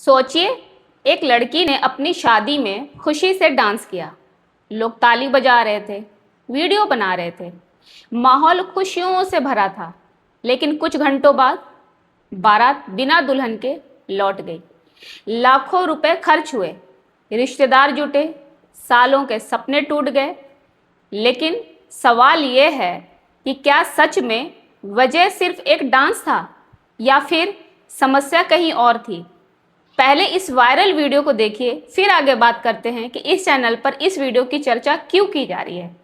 सोचिए, एक लड़की ने अपनी शादी में खुशी से डांस किया। लोग ताली बजा रहे थे, वीडियो बना रहे थे, माहौल खुशियों से भरा था। लेकिन कुछ घंटों बाद बारात बिना दुल्हन के लौट गई। लाखों रुपए खर्च हुए, रिश्तेदार जुटे, सालों के सपने टूट गए। लेकिन सवाल ये है कि क्या सच में वजह सिर्फ एक डांस था या फिर समस्या कहीं और थी? पहले इस वायरल वीडियो को देखिए, फिर आगे बात करते हैं कि इस चैनल पर इस वीडियो की चर्चा क्यों की जा रही है।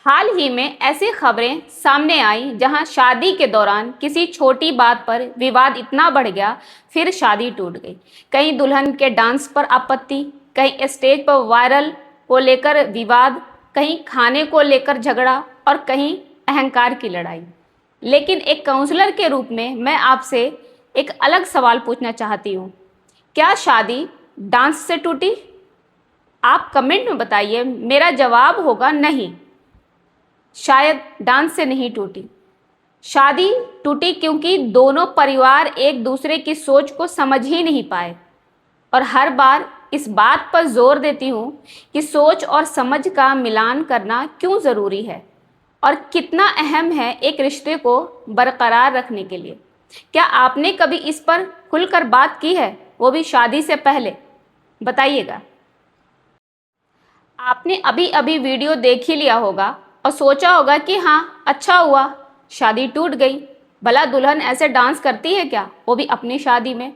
हाल ही में ऐसी खबरें सामने आई जहां शादी के दौरान किसी छोटी बात पर विवाद इतना बढ़ गया, फिर शादी टूट गई। कहीं दुल्हन के डांस पर आपत्ति, कहीं स्टेज पर वायरल को लेकर विवाद, कहीं खाने को लेकर झगड़ा और कहीं अहंकार की लड़ाई। लेकिन एक काउंसलर के रूप में मैं आपसे एक अलग सवाल पूछना चाहती हूँ। क्या शादी डांस से टूटी? आप कमेंट में बताइए। मेरा जवाब होगा नहीं, शायद डांस से नहीं टूटी। शादी टूटी क्योंकि दोनों परिवार एक दूसरे की सोच को समझ ही नहीं पाए। और हर बार इस बात पर जोर देती हूँ कि सोच और समझ का मिलान करना क्यों ज़रूरी है और कितना अहम है एक रिश्ते को बरकरार रखने के लिए। क्या आपने कभी इस पर खुलकर बात की है, वो भी शादी से पहले? बताइएगा। आपने अभी अभी वीडियो देख ही लिया होगा और सोचा होगा कि हाँ, अच्छा हुआ शादी टूट गई। भला दुल्हन ऐसे डांस करती है क्या, वो भी अपनी शादी में?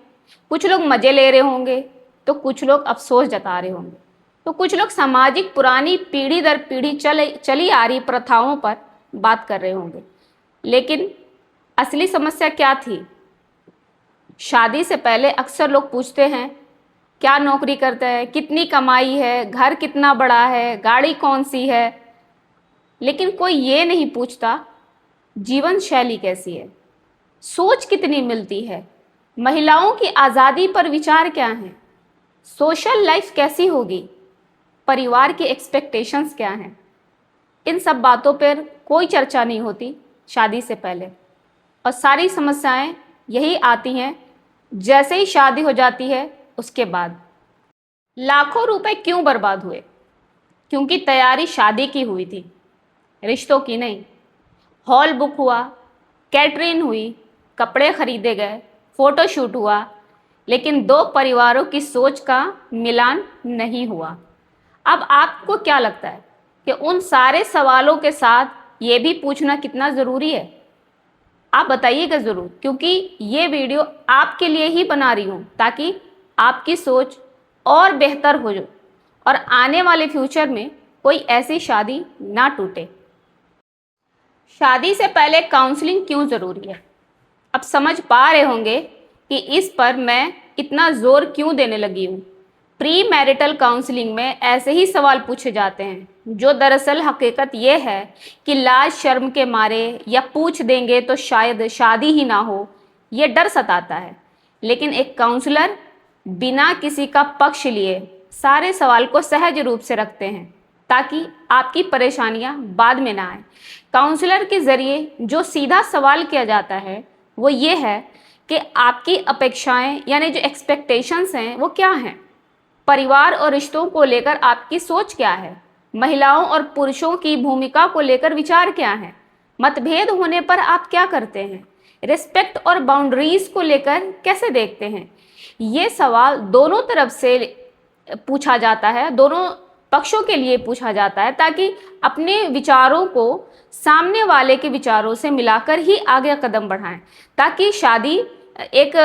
कुछ लोग मज़े ले रहे होंगे तो कुछ लोग अफसोस जता रहे होंगे, तो कुछ लोग सामाजिक पुरानी पीढ़ी दर पीढ़ी चली आ रही प्रथाओं पर बात कर रहे होंगे। लेकिन असली समस्या क्या थी? शादी से पहले अक्सर लोग पूछते हैं, क्या नौकरी करता है, कितनी कमाई है, घर कितना बड़ा है, गाड़ी कौन सी है। लेकिन कोई ये नहीं पूछता जीवन शैली कैसी है, सोच कितनी मिलती है, महिलाओं की आज़ादी पर विचार क्या है, सोशल लाइफ कैसी होगी, परिवार की एक्सपेक्टेशंस क्या हैं। इन सब बातों पर कोई चर्चा नहीं होती शादी से पहले। और सारी समस्याएं यही आती हैं जैसे ही शादी हो जाती है उसके बाद। लाखों रुपए क्यों बर्बाद हुए? क्योंकि तैयारी शादी की हुई थी, रिश्तों की नहीं। हॉल बुक हुआ, कैटरिंग हुई, कपड़े खरीदे गए, फ़ोटो शूट हुआ, लेकिन दो परिवारों की सोच का मिलान नहीं हुआ। अब आपको क्या लगता है कि उन सारे सवालों के साथ ये भी पूछना कितना ज़रूरी है? आप बताइएगा ज़रूर, क्योंकि ये वीडियो आपके लिए ही बना रही हूँ ताकि आपकी सोच और बेहतर हो जाए और आने वाले फ्यूचर में कोई ऐसी शादी ना टूटे। शादी से पहले काउंसलिंग क्यों ज़रूरी है? अब समझ पा रहे होंगे कि इस पर मैं इतना ज़ोर क्यों देने लगी हूँ। प्री मैरिटल काउंसलिंग में ऐसे ही सवाल पूछे जाते हैं जो दरअसल हकीकत ये है कि लाज शर्म के मारे या पूछ देंगे तो शायद शादी ही ना हो, ये डर सताता है। लेकिन एक काउंसलर बिना किसी का पक्ष लिए सारे सवाल को सहज रूप से रखते हैं ताकि आपकी परेशानियां बाद में ना आए। काउंसलर के ज़रिए जो सीधा सवाल किया जाता है वो ये है कि आपकी अपेक्षाएं यानी जो एक्सपेक्टेशंस हैं वो क्या हैं, परिवार और रिश्तों को लेकर आपकी सोच क्या है, महिलाओं और पुरुषों की भूमिका को लेकर विचार क्या है, मतभेद होने पर आप क्या करते हैं, रिस्पेक्ट और बाउंड्रीज को लेकर कैसे देखते हैं। ये सवाल दोनों तरफ से पूछा जाता है, दोनों पक्षों के लिए पूछा जाता है ताकि अपने विचारों को सामने वाले के विचारों से मिलाकर ही आगे कदम बढ़ाएं, ताकि शादी एक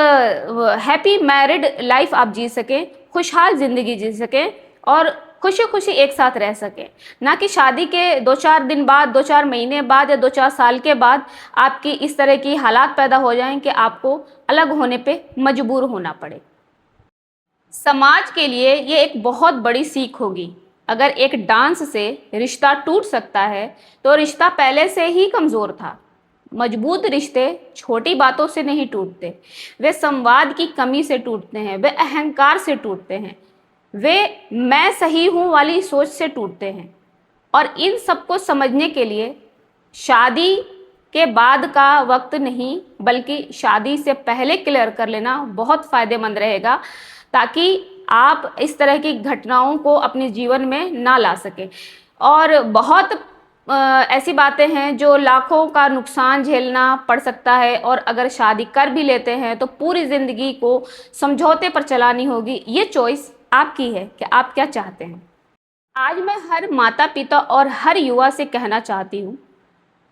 हैप्पी मैरिड लाइफ आप जी सकें, खुशहाल ज़िंदगी जी सकें और खुशी खुशी एक साथ रह सकें, ना कि शादी के 2-4 दिन बाद, 2-4 महीने बाद या 2-4 साल के बाद आपकी इस तरह की हालात पैदा हो जाएं कि आपको अलग होने पे मजबूर होना पड़े। समाज के लिए ये एक बहुत बड़ी सीख होगी। अगर एक डांस से रिश्ता टूट सकता है तो रिश्ता पहले से ही कमज़ोर था। मजबूत रिश्ते छोटी बातों से नहीं टूटते, वे संवाद की कमी से टूटते हैं, वे अहंकार से टूटते हैं, वे मैं सही हूँ वाली सोच से टूटते हैं। और इन सबको समझने के लिए शादी के बाद का वक्त नहीं बल्कि शादी से पहले क्लियर कर लेना बहुत फ़ायदेमंद रहेगा, ताकि आप इस तरह की घटनाओं को अपने जीवन में ना ला सकें। और बहुत ऐसी बातें हैं जो लाखों का नुकसान झेलना पड़ सकता है, और अगर शादी कर भी लेते हैं तो पूरी ज़िंदगी को समझौते पर चलानी होगी। ये चॉइस आपकी है कि आप क्या चाहते हैं। आज मैं हर माता पिता और हर युवा से कहना चाहती हूँ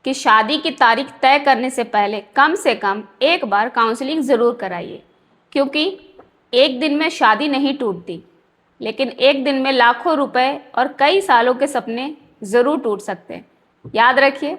कि शादी की तारीख तय करने से पहले कम से कम एक बार काउंसलिंग ज़रूर कराइए, क्योंकि एक दिन में शादी नहीं टूटती, लेकिन एक दिन में लाखों रुपए और कई सालों के सपने ज़रूर टूट सकते हैं। याद रखिए,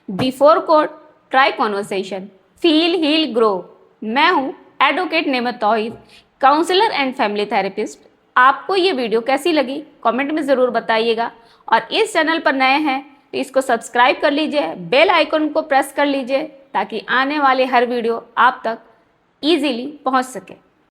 before court try conversation, feel heal grow. मैं हूँ एडवोकेट नेमत तौहीद, काउंसलर एंड फैमिली थेरेपिस्ट। आपको ये वीडियो कैसी लगी कमेंट में ज़रूर बताइएगा, और इस चैनल पर नए हैं तो इसको सब्सक्राइब कर लीजिए, बेल आइकन को प्रेस कर लीजिए, ताकि आने वाले हर वीडियो आप तक ईजीली पहुँच सके।